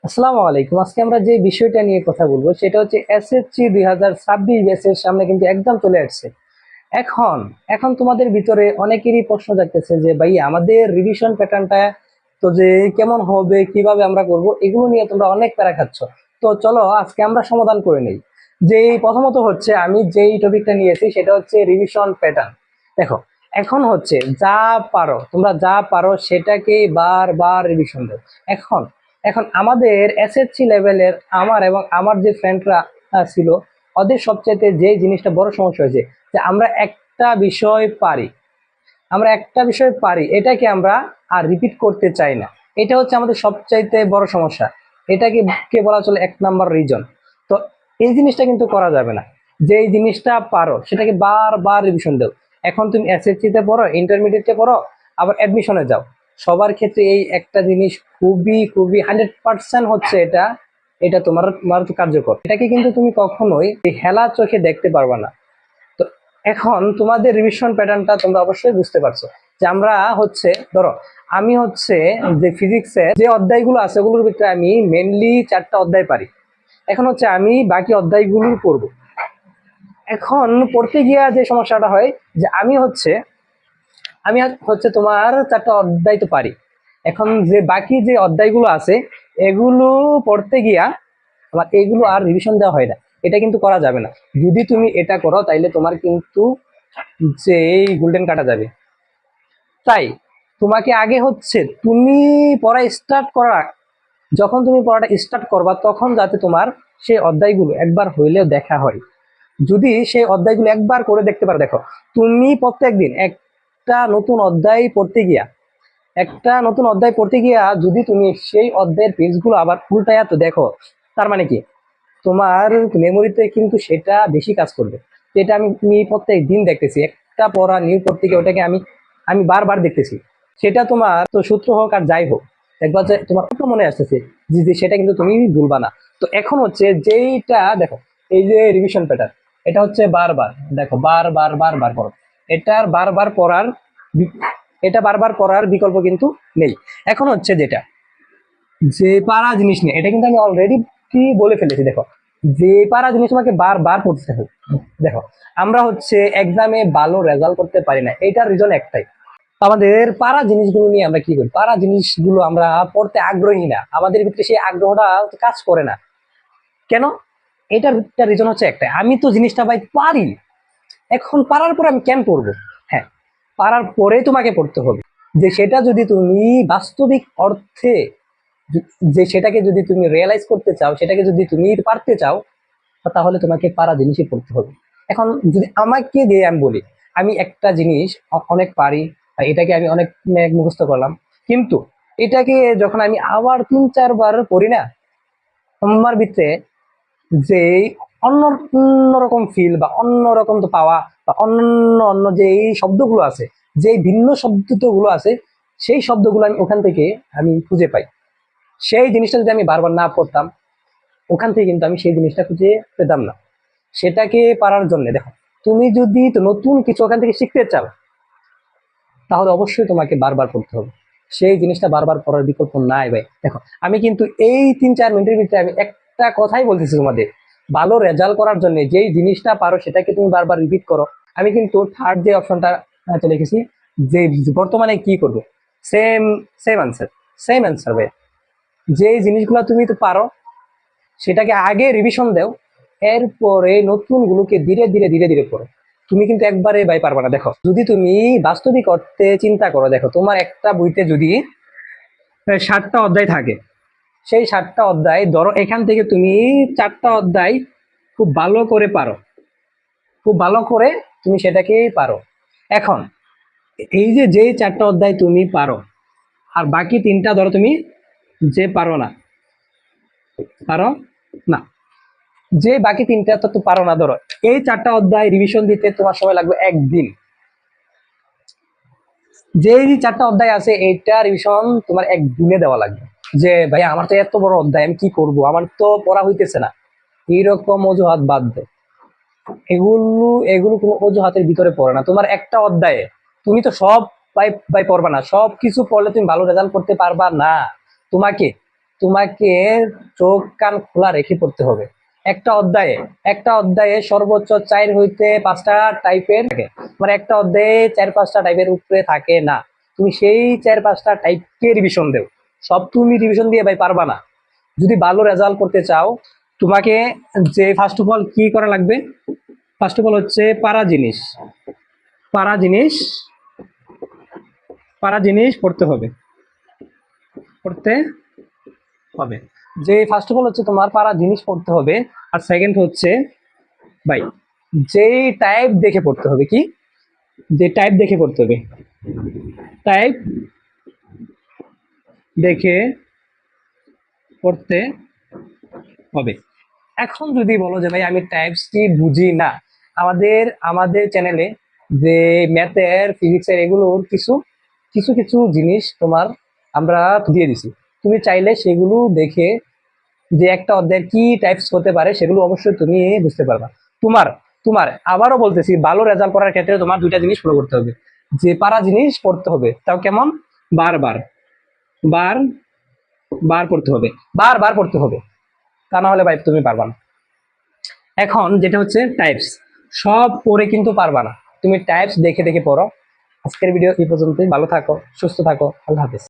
আসসালামু আলাইকুম। আজকে আমরা যে বিষয়টা নিয়ে কথা বলবো সেটা হচ্ছে এসএসসি 2026 ব্যাচের সামনে কিন্তু একদম চলে আসছে। এখন এখন তোমাদের ভিতরে অনেকেরই প্রশ্ন জাগতেছে যে ভাই আমাদের রিভিশন প্যাটার্নটা তো যে কেমন হবে, কিভাবে আমরা করব, এগুলো নিয়ে তোমরা অনেক প্যারা খাচ্ছ। তো চলো আজকে আমরা সমাধান করে নেই। যে প্রথমত হচ্ছে আমি যেই টপিকটা নিয়েছি সেটা হচ্ছে রিভিশন প্যাটার্ন। দেখো, এখন হচ্ছে যা পারো তোমরা যা পারো সেটাকে বারবার রিভিশন দাও। এখন এখন আমাদের এসএসসি লেভেলের আমার এবং আমার যে ফ্রেন্ডরা ছিল, ওদের সবচেয়ে যে জিনিসটা বড় সমস্যা হয়েছে যে আমরা একটা বিষয় পারি এটাকে আমরা আর রিপিট করতে চাই না। এটা হচ্ছে আমাদের সবচাইতে বড় সমস্যা। এটাকে কে বলা চলে 1 নাম্বার রিজন। তো এই জিনিসটা কিন্তু করা যাবে না। যে এই জিনিসটা পারো সেটাকে বারবার রিভিশন দাও। এখন তুমি এসএসসি তে পড়ো, ইন্টারমিডিয়েটে পড়ো, আবার অ্যাডমিশনে যাও, সবার ক্ষেত্রে এই একটা জিনিস খুবই খুবই 100% হচ্ছে এটা। এটা তোমার তোমার কার্যকর। এটাকে কিন্তু তুমি কখনোই এই হেলা চোখে দেখতে পারবে না। তো এখন তোমাদের রিভিশন প্যাটার্নটা তোমরা অবশ্যই বুঝতে পারছো যে আমরা হচ্ছে ধরো আমি হচ্ছে যে ফিজিক্সের যে অধ্যায়গুলো আছে ওগুলোর ভিতরে আমি মেনলি 4টা অধ্যায় পারি। এখন হচ্ছে আমি বাকি অধ্যায়গুলো পড়বো। এখন পড়তে গিয়া যে সমস্যাটা হয় যে আমি হচ্ছে তোমার 4টা অধ্যায় তো পারি। এখন যে বাকি যে অধ্যায়গুলো আছে এগুলো পড়তে গিয়া আমার এগুলো আর রিভিশন দেওয়া হয় না। এটা কিন্তু করা যাবে না। যদি তুমি এটা করো তাইলে তোমার কিন্তু যে এই গোল্ডেন কাটা যাবে। তাই তোমাকে আগে হচ্ছে তুমি পড়া স্টার্ট করা, যখন তুমি পড়াটা স্টার্ট করবা তখন যাতে তোমার সেই অধ্যায়গুলো একবার হইলেও দেখা হয়। যদি সেই অধ্যায়গুলো একবার করে দেখতে পারো, দেখো তুমি প্রত্যেকদিন একটা নতুন অধ্যায় পড়তে গিয়া যদি তুমি সেই অধ্যায়ের পেজগুলো আবার উল্টায়া তো দেখো, তার মানে কি তোমার মেমোরিতে কিন্তু সেটা বেশি কাজ করবে। যেটা আমি প্রত্যেক দিন দেখতেছি, একটা পড়া নিউ পড়তে গিয়ে ওটাকে আমি আমি বারবার দেখতেছি। সেটা তোমার তো সূত্র হোক আর যাই হোক, একবার যে তোমার তো মনে আসতেছে যে সেটা কিন্তু তুমি ভুলবা না। তো এখন হচ্ছে যেইটা দেখো, এই যে রিভিশন প্যাটার্ন, এটা হচ্ছে বারবার দেখো, বারবার বারবার পড়ো। এটার বারবার পড়ার বি- এটা বারবার পড়ার বিকল্প কিন্তু নেই। এখন হচ্ছে যেটা যে পারা জিনিস নিয়ে, এটা কিন্তু আমি অলরেডি কি বলে ফেলেছি। দেখো, যে পারা জিনিস তোমাকে বারবার পড়তে হবে। দেখো, আমরা হচ্ছে এক্সামে ভালো রেজাল্ট করতে পারি না, এটার রিজন একটাই, আমাদের পারা জিনিসগুলো নিয়ে আমরা কি করি, পারা জিনিসগুলো আমরা পড়তে আগ্রহী না, আমাদের ভিতরে সেই আগ্রহটা কাজ করে না। কেন? এটার একটা রিজন হচ্ছে একটাই, আমি তো জিনিসটা ভাই পারি। এখন পারার পরে আমি কেন পড়বো? হ্যাঁ, পারার পরে তোমাকে পড়তে হবে। যে সেটা যদি তুমি বাস্তবিক অর্থে যে সেটাকে যদি তুমি রিয়েলাইজ করতে চাও, সেটাকে যদি তুমি পারতে চাও, তাহলে তোমাকে পারা জিনিসই পড়তে হবে। এখন যদি আমাকে দিয়ে আমি বলি আমি একটা জিনিস অনেক পারি, আর এটাকে আমি অনেক মুখস্থ করলাম, কিন্তু এটাকে যখন আমি আবার 3-4 বার পড়ি না, আমার ভিতরে যে অন্য অন্যরকম ফিল বা অন্যরকম তো পাওয়া বা অন্য অন্য যে এই শব্দগুলো আছে, যে ভিন্ন শব্দগুলো আছে, সেই শব্দগুলো আমি ওখান থেকে আমি খুঁজে পাই। সেই জিনিসটা যদি আমি বারবার না পড়তাম, ওখান থেকে কিন্তু আমি সেই জিনিসটা খুঁজে পেতাম না। সেটাকে পারার জন্য দেখো, তুমি যদি তো নতুন কিছু ওখান থেকে শিখতে চাও, তাহলে অবশ্যই তোমাকে বারবার পড়তে হবে। সেই জিনিসটা বারবার পড়ার বিকল্প নাই ভাই। দেখো, আমি কিন্তু এই 3-4 মিনিটের ভিতরে আমি একটা কথাই বলতেছি তোমাদের, ভালো রেজাল্ট করার জন্য যেই জিনিসটা পারো সেটাকে তুমি বারবার রিপিট করো। আমি কিন্তু থার্ড যে অপশনটা লিখেছি, যে বর্তমানে কি করবে, same same answer, same answer ভাই। যে জিনিসগুলো তুমি তো পারো সেটাকে আগে রিভিশন দাও, এরপরে নতুন গুলোকে ধীরে ধীরে ধীরে ধীরে পড়ো। তুমি কিন্তু একবারে বাই পারবা না। দেখো, যদি তুমি বাস্তবিক অর্থে চিন্তা করো, দেখো তোমার একটা বইতে যদি 60টা অধ্যায় থাকে, সেই 60টা অধ্যায় ধরো এখান থেকে তুমি 4টা অধ্যায় খুব ভালো করে পারো, খুব ভালো করে তুমি সেটাকে পারো। এখন এই যে যেই 4টা অধ্যায় তুমি পারো, আর বাকি 3টা ধরো তুমি যে পারো না, যে বাকি 3টা তো পারো না, ধরো এই 4টা অধ্যায় রিভিশন দিতে তোমার সময় লাগবে একদিন। যে 4টা অধ্যায় আছে এইটা রিভিশন তোমার একদিনে দেওয়া লাগবে। যে ভাই আমার তো এত বড় অধ্যায়, আমি কি করব, আমার তো পড়া হইতেছে না, এইরকম অজুহাত বাদ দে। এগুলো এগুলো কোনো অজুহাতের ভিতরে পড়ে না। তোমার একটা অধ্যায়ে তুমি তো সব বাই বাই পড়বা না, সব কিছু পড়লে তুমি ভালো রেজাল্ট করতে পারবা না। তোমাকে তোমাকে চোখ কান খোলা রেখে পড়তে হবে। একটা অধ্যায়ে সর্বোচ্চ 4 হইতে 5টা টাইপের থাকে, মানে একটা অধ্যায়ে 4-5টা টাইপের উপরে থাকে না। তুমি সেই 4-5টা টাইপকে রিভিশন দেও। সব তুমি রিভিশন দিয়ে ভাই পারবা না। যদি ভালো রেজাল্ট করতে চাও, তোমাকে যে ফার্স্ট অফ অল কি করা লাগবে, ফার্স্ট অফ অল হচ্ছে পারা জিনিস পারা জিনিস পড়তে হবে। যে ফার্স্ট অফ অল হচ্ছে তোমার পারা জিনিস পড়তে হবে। আর সেকেন্ড হচ্ছে ভাই, যেই টাইপ দেখে পড়তে হবে, কি যে টাইপ দেখে পড়তে হবে, টাইপ দেখে পড়তে হবে। এখন যদি বলো যে ভাই আমি টাইপস কি বুঝি না, আমাদের আমাদের চ্যানেলে যে ম্যাথের ফিজিক্সের এগুলোর কিছু কিছু কিছু জিনিস তোমার আমরা দিয়ে দিছি। তুমি চাইলে সেগুলো দেখে যে একটা অধ্যায়ের কি টাইপস হতে পারে সেগুলো অবশ্যই তুমি বুঝতে পারবা। তোমার তোমার আবারও বলতেছি, ভালো রেজাল্ট করার ক্ষেত্রে তোমার দুইটা জিনিস ফলো করতে হবে। যে পারা জিনিস পড়তে হবে, তাও কেমন, বারবার বার বার পড়তে হবে, বারবার পড়তে হবে। তা না হলে ভাই তুমি পারবা না। এখন যেটা হচ্ছে টাইপস, সব পড়ে কিন্তু পারবা না, তুমি টাইপস দেখে দেখে পড়ো। আজকের ভিডিও এই পর্যন্তই। ভালো থাকো, সুস্থ থাকো, আল্লাহ হাফেজ।